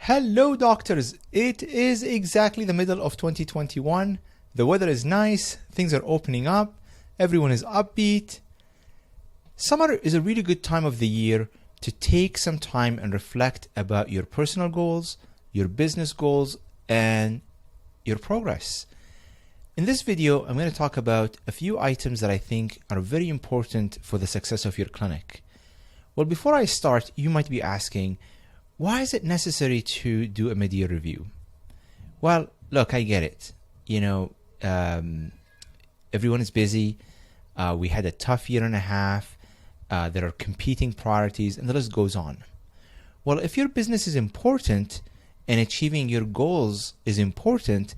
Hello doctors, it is exactly the middle of 2021. The weather is nice, things are opening up, everyone is upbeat. Summer is a really good time of the year to take some time and reflect about your personal goals, your business goals, and your progress. In this video, I'm going to talk about a few items that I think are very important for the success of your clinic. Well, before I start, you might be asking, why is it necessary to do a mid-year review? Well, look, I get it. Everyone is busy. We had a tough year and a half. There are competing priorities, and the list goes on. Well, if your business is important and achieving your goals is important,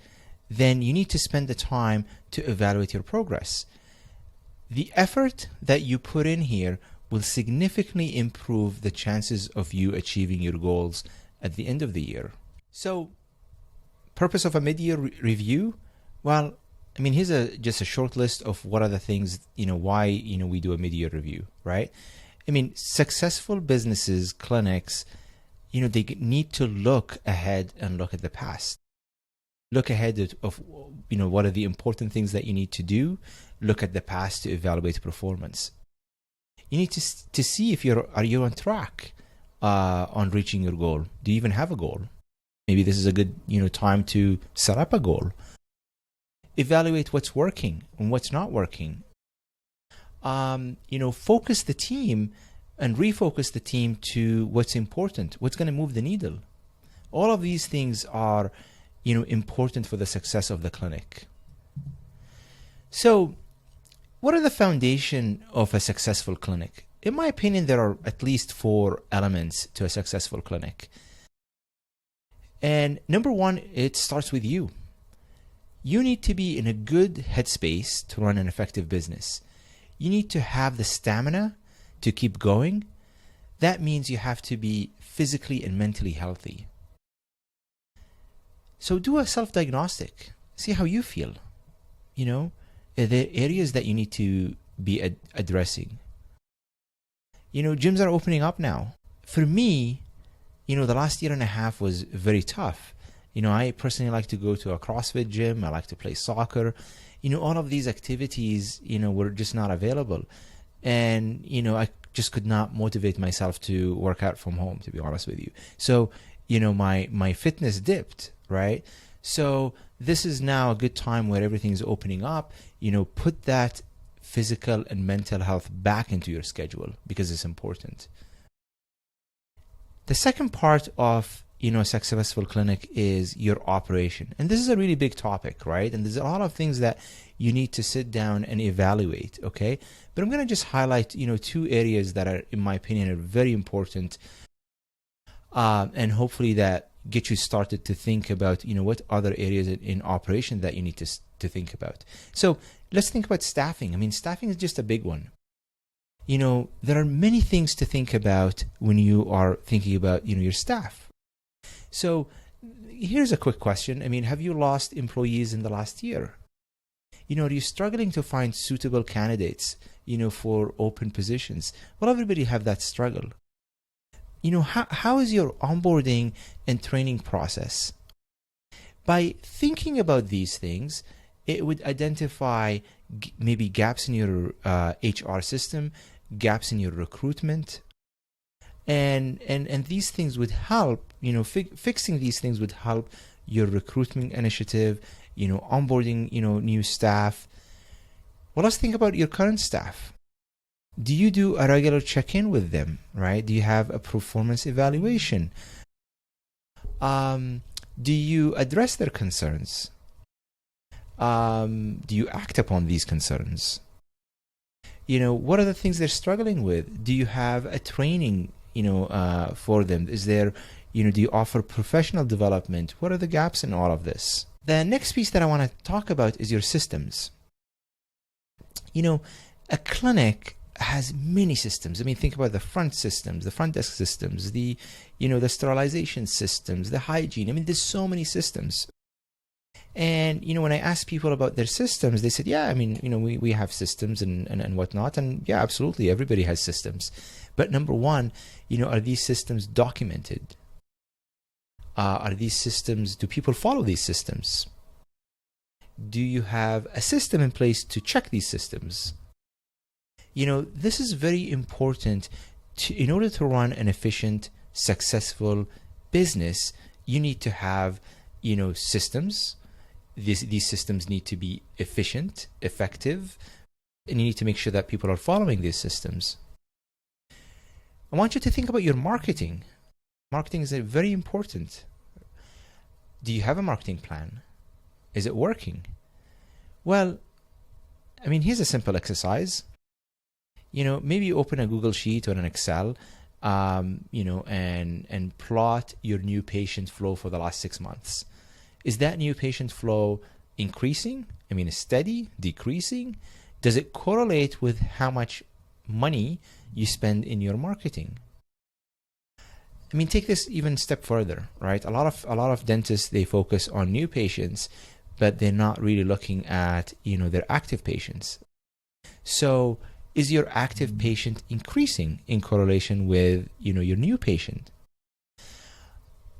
then you need to spend the time to evaluate your progress. The effort that you put in here will significantly improve the chances of you achieving your goals at the end of the year. So, purpose of a mid-year review? Well, I mean, here's just a short list of what are the things, why, we do a mid-year review, right? I mean, successful businesses, clinics, they need to look ahead and look at the past. Look ahead of what are the important things that you need to do. Look at the past to evaluate performance. You need to see if are you on track on reaching your goal. Do you even have a goal? Maybe this is a good time to set up a goal. Evaluate what's working and what's not working. Focus the team and refocus the team to what's important, what's going to move the needle. All of these things are important for the success of the clinic. So, what are the foundation of a successful clinic? In my opinion, there are at least 4 elements to a successful clinic. And number 1, it starts with you. You need to be in a good headspace to run an effective business. You need to have the stamina to keep going. That means you have to be physically and mentally healthy. So do a self-diagnostic. See how you feel. Are there areas that you need to be addressing? Gyms are opening up now. For me, the last year and a half was very tough. I personally like to go to a CrossFit gym. I like to play soccer. All of these activities, were just not available. And, I just could not motivate myself to work out from home, to be honest with you. So, my fitness dipped, right? So this is now a good time where everything is opening up. Put that physical and mental health back into your schedule because it's important. The second part of a successful clinic is your operation. And this is a really big topic, right? And there's a lot of things that you need to sit down and evaluate, okay? But I'm going to just highlight, 2 areas that are, in my opinion, are very important. And hopefully that get you started to think about, what other areas in operation that you need to think about. So let's think about staffing. I mean, staffing is just a big one. There are many things to think about when you are thinking about, your staff. So here's a quick question. I mean, have you lost employees in the last year? Are you struggling to find suitable candidates, for open positions? Well, everybody have that struggle. How is your onboarding and training process? By thinking about these things, it would identify maybe gaps in your HR system, gaps in your recruitment, and these things would help. Fixing these things would help your recruitment initiative. Onboarding new staff. Well, let's think about your current staff. Do you do a regular check-in with them, right? Do you have a performance evaluation? Do you address their concerns? Do you act upon these concerns? What are the things they're struggling with? Do you have a training, for them? Is there, do you offer professional development? What are the gaps in all of this? The next piece that I want to talk about is your systems. A clinic has many systems. I mean, think about the front systems, the front desk systems, the sterilization systems, the hygiene. I mean, there's so many systems. And, when I asked people about their systems, they said, yeah, I mean, we have systems and whatnot. And yeah, absolutely. Everybody has systems. But number one, are these systems documented? Are these systems, do people follow these systems? Do you have a system in place to check these systems? You know, this is very important. In order to run an efficient, successful business, you need to have, you know, systems. These systems need to be efficient, effective, and you need to make sure that people are following these systems. I want you to think about your marketing. Marketing is very important. Do you have a marketing plan? Is it working? Well, I mean, here's a simple exercise. You know, maybe open a Google Sheet or an Excel, you know, and plot your new patient flow for the last 6 months. Is that new patient flow increasing? I mean, steady, decreasing? Does it correlate with how much money you spend in your marketing? I mean, take this even a step further, right? A lot of dentists, they focus on new patients, but they're not really looking at, you know, their active patients. So is your active patient increasing in correlation with, you know, your new patient?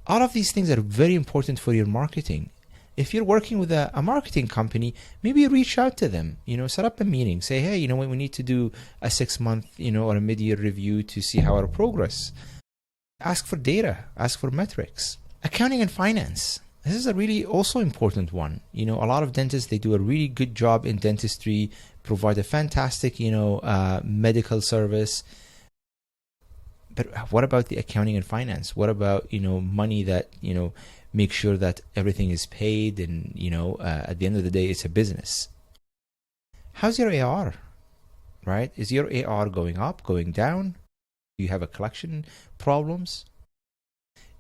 All of these things are very important for your marketing. If you're working with a marketing company, maybe reach out to them, you know, set up a meeting, say, hey, you know what, we need to do a 6-month, you know, or a mid-year review to see how our progress. Ask for data, ask for metrics. Accounting and finance. This is a really also important one. You know, a lot of dentists, they do a really good job in dentistry, provide a fantastic, you know, medical service. But what about the accounting and finance? What about, you know, money that, you know, make sure that everything is paid and, you know, at the end of the day, it's a business. How's your AR, right? Is your AR going up, going down? Do you have a collection problems?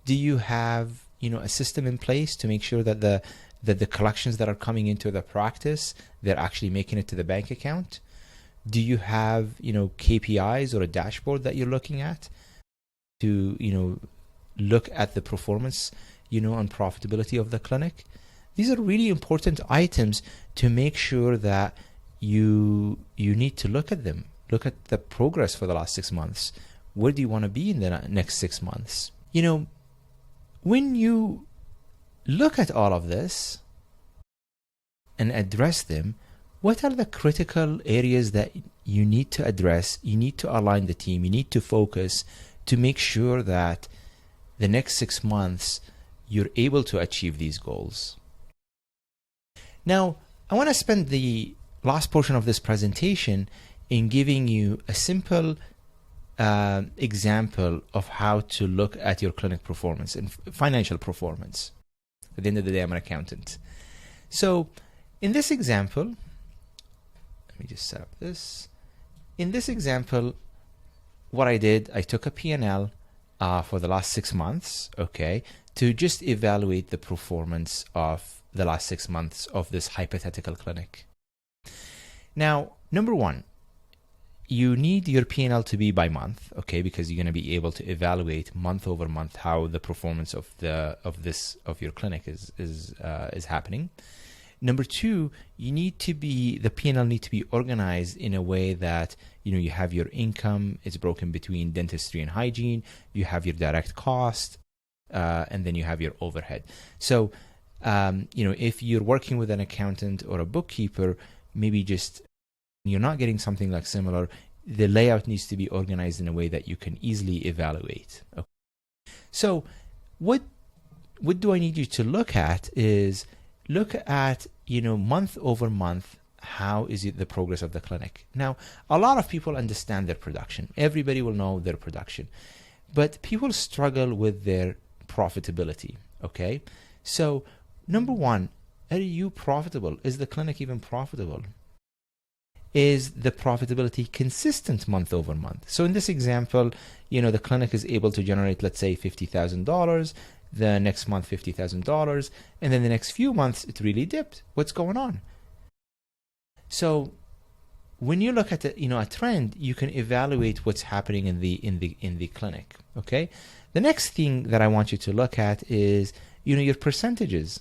Do you have, you know, a system in place to make sure that the collections that are coming into the practice, they're actually making it to the bank account? Do you have, you know, KPIs or a dashboard that you're looking at to, you know, look at the performance, you know, and profitability of the clinic? These are really important items to make sure that you need to look at them. Look at the progress for the last 6 months. Where do you want to be in the next 6 months? You know, when you look at all of this and address them, what are the critical areas that you need to address? You need to align the team. You need to focus to make sure that the next 6 months you're able to achieve these goals. Now, I want to spend the last portion of this presentation in giving you a simple example of how to look at your clinic performance and financial performance. At the end of the day, I'm an accountant. So in this example, let me just set up this. In this example, what I did, I took a P&L for the last 6 months, okay, to just evaluate the performance of the last 6 months of this hypothetical clinic. Now, number one, you need your P&L to be by month, okay, because you're going to be able to evaluate month over month how the performance of your clinic is happening. Number two, the P&L need to be organized in a way that, you know, you have your income, it's broken between dentistry and hygiene, you have your direct cost, and then you have your overhead. So, you know, if you're working with an accountant or a bookkeeper, maybe just you're not getting something like similar, the layout needs to be organized in a way that you can easily evaluate. Okay. So what do I need you to look at is look at, you know, month over month, how is it the progress of the clinic? Now, a lot of people understand their production. Everybody will know their production, but people struggle with their profitability, okay? So number one, are you profitable? Is the clinic even profitable? Is the profitability consistent month over month? So in this example, you know, the clinic is able to generate, let's say, $50,000, the next month $50,000, and then the next few months it really dipped. What's going on? So when you look at a trend, you can evaluate what's happening in the clinic. Okay. The next thing that I want you to look at is, you know, your percentages.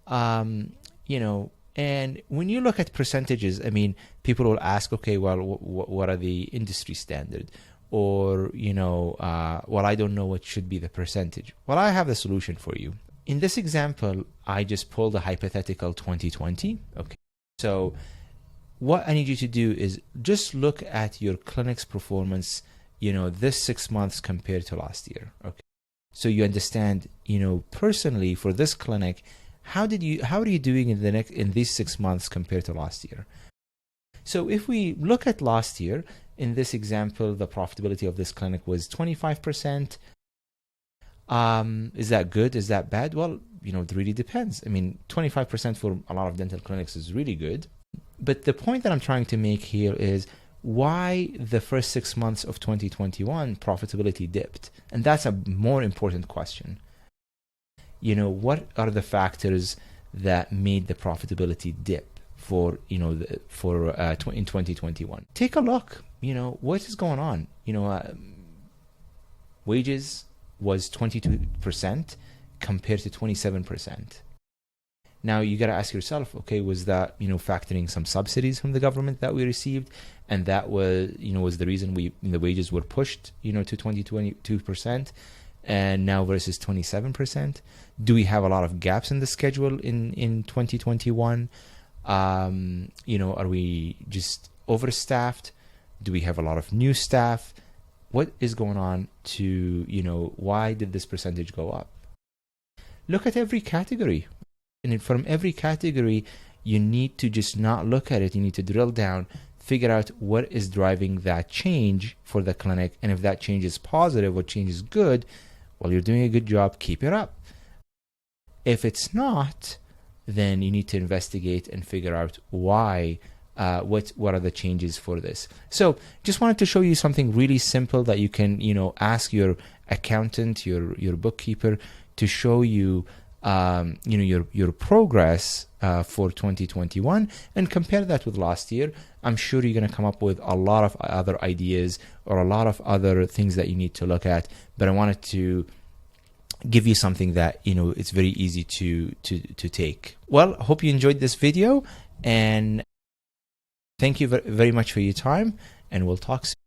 You know, and when you look at percentages, I mean, people will ask, okay, well, what are the industry standard? or, well, I don't know what should be the percentage. Well, I have the solution for you. In this example, I just pulled a hypothetical 2020. Okay. So what I need you to do is just look at your clinic's performance, this 6 months compared to last year. Okay. So you understand, personally for this clinic, how are you doing in these 6 months compared to last year? So if we look at last year, in this example, the profitability of this clinic was 25%. Is that good? Is that bad? Well, it really depends. I mean, 25% for a lot of dental clinics is really good. But the point that I'm trying to make here is why the first 6 months of 2021 profitability dipped. And that's a more important question. What are the factors that made the profitability dip for in 2021? Take a look. What is going on? Wages was 22% compared to 27%. Now you got to ask yourself, okay, was that factoring some subsidies from the government that we received, and that was was the reason the wages were pushed to 22%, and now versus 27%? Do we have a lot of gaps in the schedule in 2021? Are we just overstaffed? Do we have a lot of new staff? What is going on to, why did this percentage go up? Look at every category. And from every category, you need to just not look at it. You need to drill down, figure out what is driving that change for the clinic. And if that change is positive or change is good, well, you're doing a good job. Keep it up. If it's not, then you need to investigate and figure out why. What are the changes for this? So just wanted to show you something really simple that you can ask your accountant, your bookkeeper, to show you your progress for 2021 and compare that with last year. I'm sure you're going to come up with a lot of other ideas or a lot of other things that you need to look at, but I wanted to give you something that it's very easy to take. Well, I hope you enjoyed this video, and thank you very much for your time, and we'll talk soon.